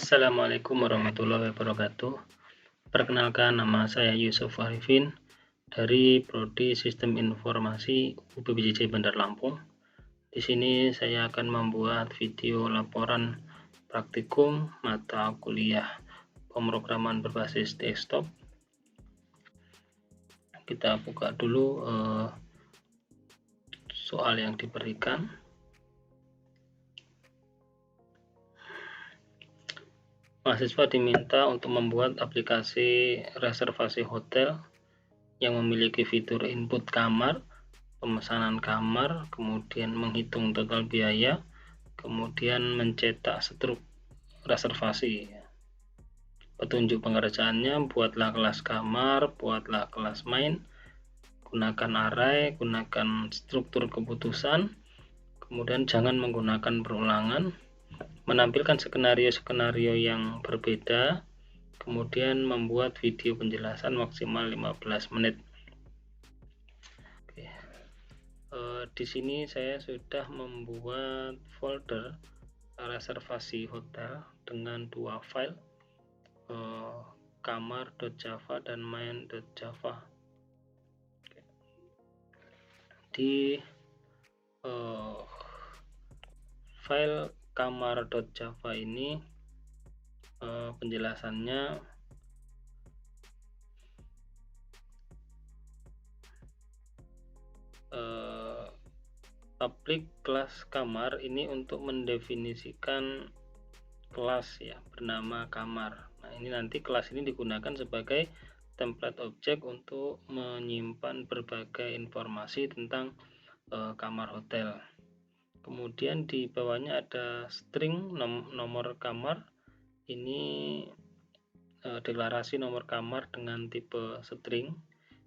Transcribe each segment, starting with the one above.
Assalamualaikum warahmatullahi wabarakatuh. Perkenalkan, nama saya Yusuf Arifin dari Prodi Sistem Informasi UPBJJ Bandar Lampung. Di sini saya akan membuat video laporan praktikum mata kuliah pemrograman berbasis desktop. Kita buka dulu soal yang diberikan. Mahasiswa diminta untuk membuat aplikasi reservasi hotel yang memiliki fitur input kamar, pemesanan kamar, kemudian menghitung total biaya, kemudian mencetak struk reservasi. Petunjuk pengerjaannya: buatlah kelas kamar, buatlah kelas main, gunakan array, gunakan struktur keputusan, kemudian jangan menggunakan perulangan, menampilkan skenario-skenario yang berbeda, kemudian membuat video penjelasan maksimal 15 menit. Oke. Di sini saya sudah membuat folder reservasi hotel dengan dua file, kamar.java dan main.java. Di file kamar.java ini penjelasannya public kelas kamar ini untuk mendefinisikan kelas ya bernama kamar. Nah, ini nanti kelas ini digunakan sebagai template objek untuk menyimpan berbagai informasi tentang kamar hotel. Kemudian di bawahnya ada string nomor kamar. Ini deklarasi nomor kamar dengan tipe string.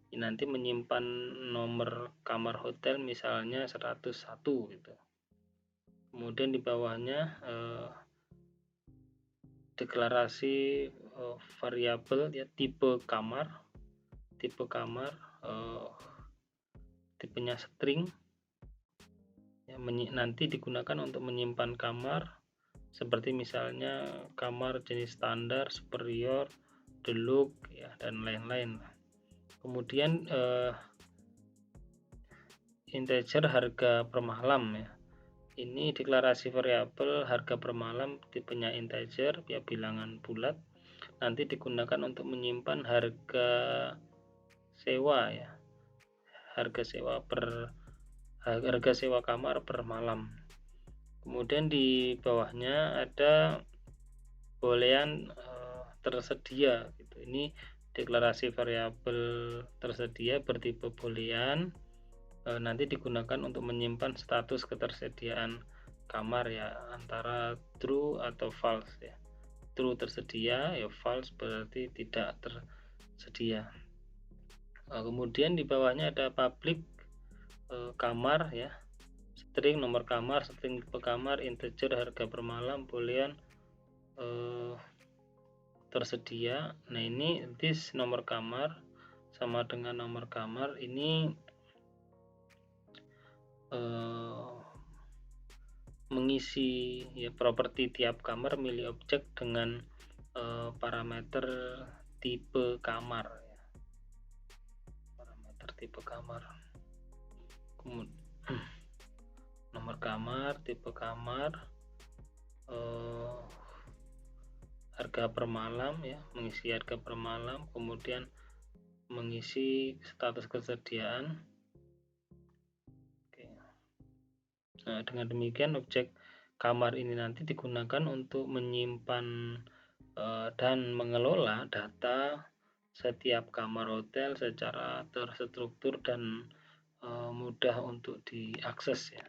Ini nanti menyimpan nomor kamar hotel misalnya 101 gitu. Kemudian di bawahnya deklarasi variabel ya, tipe kamar, tipenya string ya, nanti digunakan untuk menyimpan kamar seperti misalnya kamar jenis standar, superior, deluxe ya, dan lain-lain. Kemudian integer harga per malam ya. Ini deklarasi variabel harga per malam, tipenya integer ya, bilangan bulat. Nanti digunakan untuk menyimpan harga sewa ya. Harga sewa kamar per malam. Kemudian di bawahnya ada boolean tersedia gitu. Ini deklarasi variabel tersedia bertipe boolean, nanti digunakan untuk menyimpan status ketersediaan kamar ya, antara true atau false ya. True tersedia ya, false berarti tidak tersedia. Kemudian di bawahnya ada public kamar ya, string nomor kamar, string tipe kamar, integer harga per malam, boolean tersedia. Nah, ini this nomor kamar sama dengan nomor kamar ini mengisi ya properti tiap kamar milik objek dengan parameter tipe kamar ya. Parameter tipe kamar. Kemudian nomor kamar, tipe kamar, harga per malam ya, mengisi harga per malam, kemudian mengisi status kesediaan. Oke. Nah, dengan demikian objek kamar ini nanti digunakan untuk menyimpan dan mengelola data setiap kamar hotel secara terstruktur dan mudah untuk diakses ya.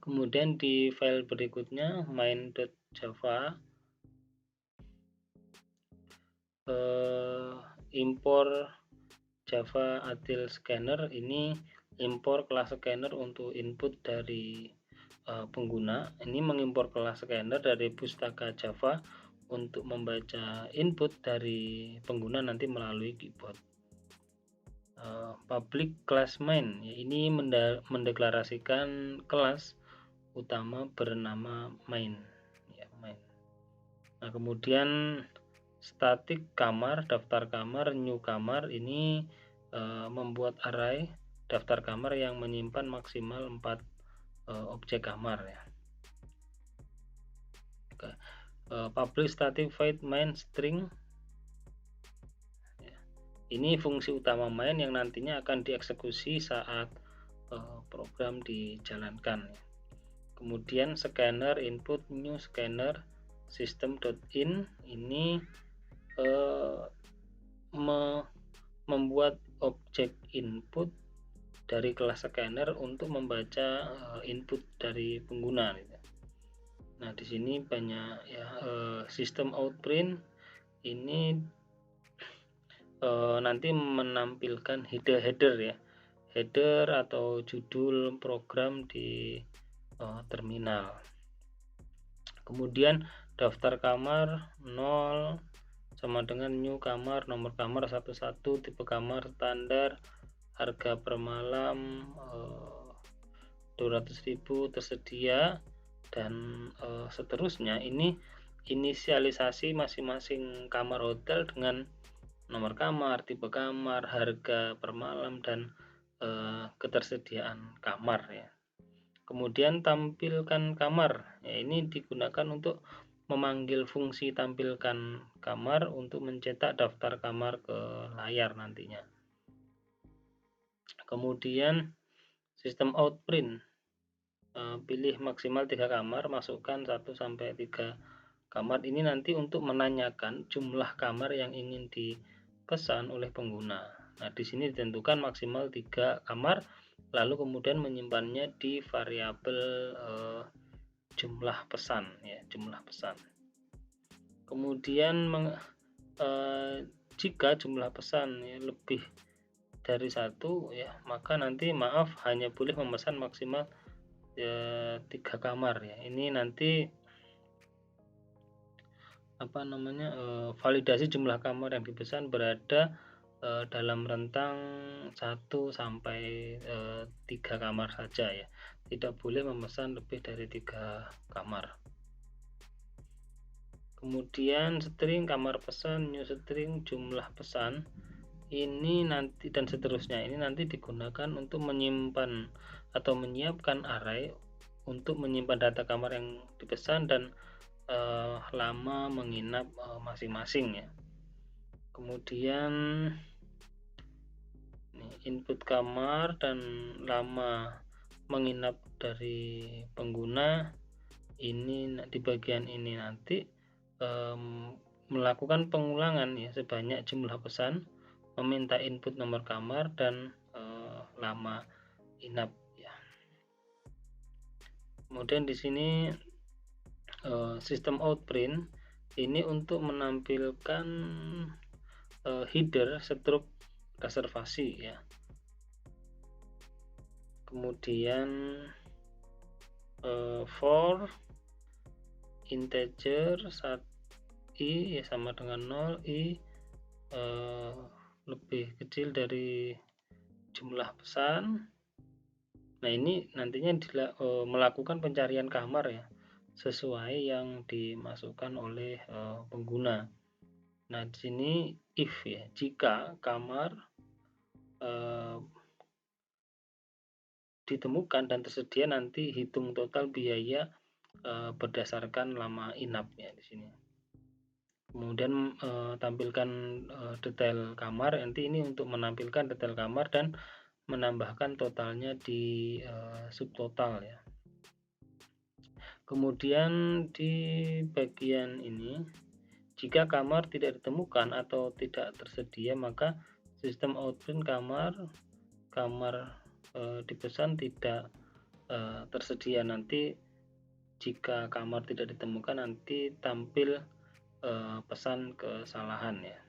Kemudian di file berikutnya main.java, impor Java Util Scanner. Ini impor kelas scanner untuk input dari pengguna. Ini mengimpor kelas scanner dari pustaka Java untuk membaca input dari pengguna nanti melalui keyboard. Public class main ya, ini mendeklarasikan kelas utama bernama main ya, main. Nah, kemudian static kamar, daftar kamar, new kamar ini membuat array daftar kamar yang menyimpan maksimal 4 objek kamar ya. Publish static void main string. Ini fungsi utama main yang nantinya akan dieksekusi saat program dijalankan. Kemudian scanner input new scanner system.in ini membuat objek input dari kelas scanner untuk membaca input dari pengguna. Nah, di sini banyak ya, sistem outprint ini nanti menampilkan header ya, header atau judul program di terminal. Kemudian daftar kamar 0 sama dengan new kamar, nomor kamar 11, tipe kamar standar, harga per malam 200.000 tersedia, dan seterusnya. Ini inisialisasi masing-masing kamar hotel dengan nomor kamar, tipe kamar, harga per malam, dan ketersediaan kamar ya. Kemudian tampilkan kamar ya, ini digunakan untuk memanggil fungsi tampilkan kamar untuk mencetak daftar kamar ke layar nantinya. Kemudian sistem outprint, pilih maksimal 3 kamar, masukkan 1 sampai 3 kamar. Ini nanti untuk menanyakan jumlah kamar yang ingin dipesan oleh pengguna. Nah, di sini ditentukan maksimal 3 kamar, lalu kemudian menyimpannya di variabel jumlah pesan ya, jumlah pesan. Kemudian jika jumlah pesan ya, lebih dari 1 ya, maka nanti hanya boleh memesan maksimal 3 kamar ya. Ini nanti validasi jumlah kamar yang dipesan berada dalam rentang 1 sampai 3 kamar saja ya, tidak boleh memesan lebih dari 3 kamar. Kemudian string kamar pesan, new string jumlah pesan, ini nanti dan seterusnya, ini nanti digunakan untuk menyimpan atau menyiapkan array untuk menyimpan data kamar yang dipesan dan lama menginap masing-masing ya. Kemudian input kamar dan lama menginap dari pengguna, ini di bagian ini nanti melakukan pengulangan ya, sebanyak jumlah pesan, meminta input nomor kamar dan lama inap ya. Kemudian di sini sistem outprint ini untuk menampilkan header struk reservasi ya. Kemudian for integer i ya sama dengan 0, i lebih kecil dari jumlah pesan. Nah, ini nantinya melakukan pencarian kamar ya, sesuai yang dimasukkan oleh pengguna. Nah, di sini if ya, jika kamar ditemukan dan tersedia, nanti hitung total biaya berdasarkan lama inap ya di sini. Kemudian tampilkan detail kamar, nanti ini untuk menampilkan detail kamar dan menambahkan totalnya di subtotal ya. Kemudian di bagian ini, jika kamar tidak ditemukan atau tidak tersedia, maka sistem outprint kamar dipesan tidak tersedia. Nanti jika kamar tidak ditemukan, nanti tampil pesan kesalahan ya.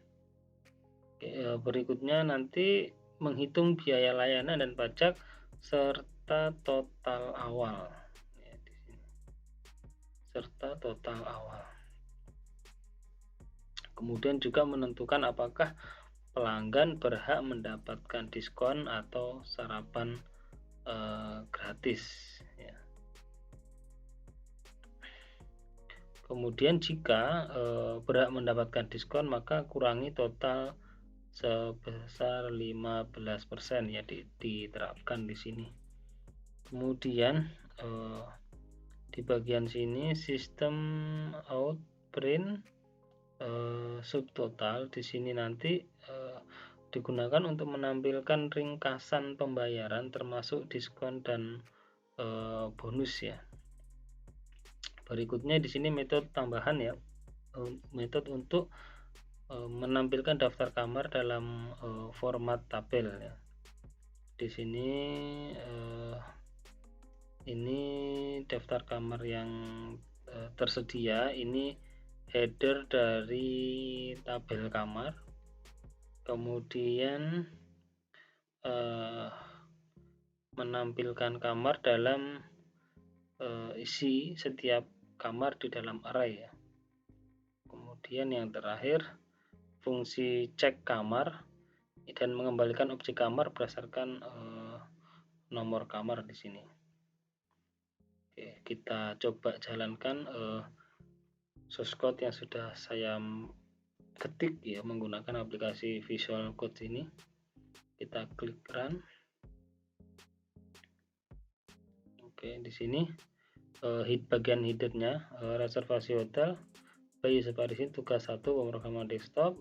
Oke, berikutnya nanti menghitung biaya layanan dan pajak serta total awal ya, di sini. Serta total awal. Kemudian juga menentukan apakah pelanggan berhak mendapatkan diskon atau sarapan gratis ya. Kemudian jika berhak mendapatkan diskon, maka kurangi total sebesar 15% ya, diterapkan di sini. Kemudian di bagian sini sistem outprint subtotal di sini nanti digunakan untuk menampilkan ringkasan pembayaran termasuk diskon dan bonus ya. Berikutnya di sini metode tambahan ya, metode untuk menampilkan daftar kamar dalam format tabel ya. Di sini ini daftar kamar yang tersedia, ini header dari tabel kamar, kemudian menampilkan kamar dalam isi setiap kamar di dalam array ya. Kemudian yang terakhir fungsi cek kamar dan mengembalikan objek kamar berdasarkan nomor kamar di sini. Oke, kita coba jalankan source code yang sudah saya ketik ya menggunakan aplikasi Visual Code ini. Kita klik run. Oke, di sini bagian headernya reservasi hotel, Bayu Separisi tugas 1 pemrograman desktop,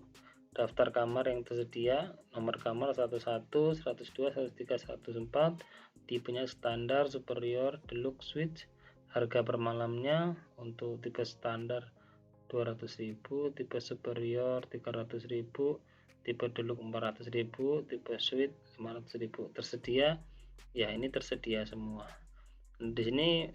daftar kamar yang tersedia, nomor kamar 11, 102, 103, 104, tipenya standar, superior, deluxe, suite, harga per malamnya untuk tipe standar 200.000, tipe superior 300.000, tipe deluxe 400.000, tipe suite 500.000. Tersedia ya, ini tersedia semua. Di sini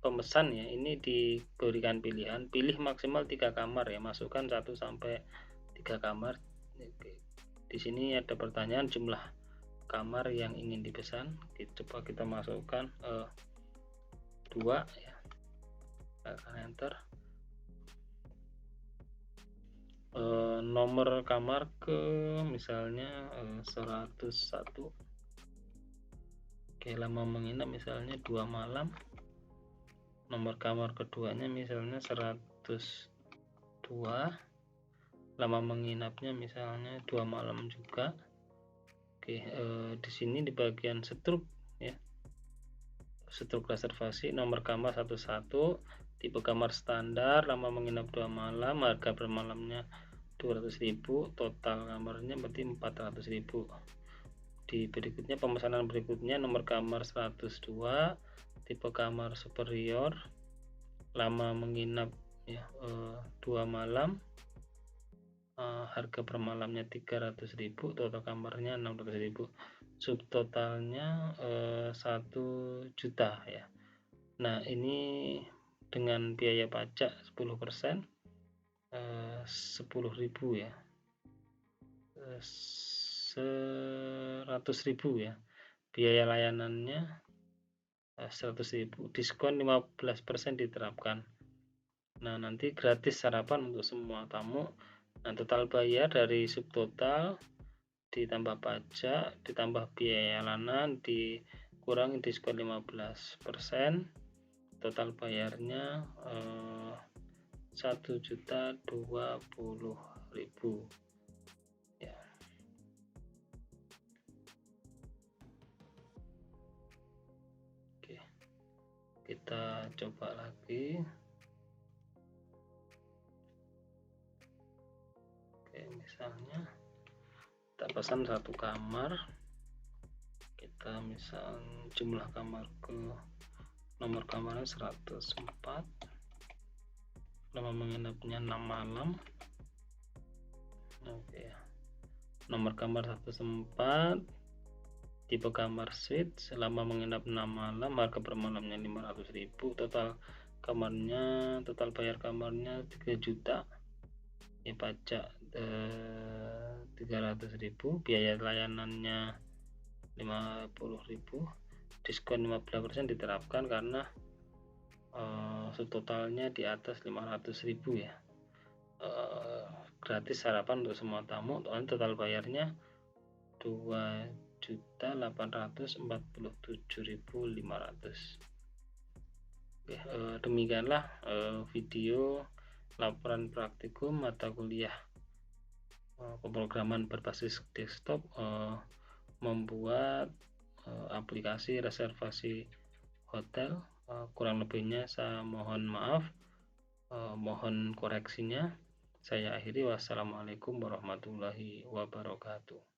pemesan ya, ini diberikan pilihan, pilih maksimal 3 kamar ya, masukkan 1 sampai 3 kamar. Di sini ada pertanyaan jumlah kamar yang ingin dipesan. Coba kita masukkan 2 ya, akan enter. Nomor kamar ke misalnya 101. Oke, lama menginap misalnya 2 malam. Nomor kamar keduanya misalnya 102. Lama menginapnya misalnya 2 malam juga. Oke, di sini di bagian struk ya. Struk reservasi, nomor kamar 11, tipe kamar standar, lama menginap 2 malam, harga per malamnya 200.000, total kamarnya berarti 400.000. Di berikutnya pemesanan berikutnya, nomor kamar 102, tipe kamar superior, lama menginap ya 2 malam, harga per malamnya 300.000, total kamarnya 600.000, subtotalnya 1 juta ya. Nah, ini dengan biaya pajak 10%, 10.000 ya, 100.000 ya. Biaya layanannya 100.000, diskon 15% diterapkan. Nah, nanti gratis sarapan untuk semua tamu. Nah, total bayar dari subtotal ditambah pajak, ditambah biaya layanan, dikurangi diskon 15%, total bayarnya 1.020.000 ya. Oke, kita coba lagi. Oke, misalnya kita pesan 1 kamar, kita misal jumlah kamar ke nomor kamarnya 104, lama menginapnya 6 malam. Oke, nomor kamar 104, tipe kamar suite, selama menginap 6 malam, harga per malamnya 500.000, total bayar kamarnya 3 juta ya, pajak 300.000, biaya layanannya 50.000, diskon 15% diterapkan karena subtotalnya di atas 500.000 ya. Gratis sarapan untuk semua tamu, total bayarnya 2.847.500. Oke, demikianlah video laporan praktikum mata kuliah pemrograman berbasis desktop membuat aplikasi reservasi hotel. Kurang lebihnya saya mohon maaf, mohon koreksinya. Saya akhiri, wassalamualaikum warahmatullahi wabarakatuh.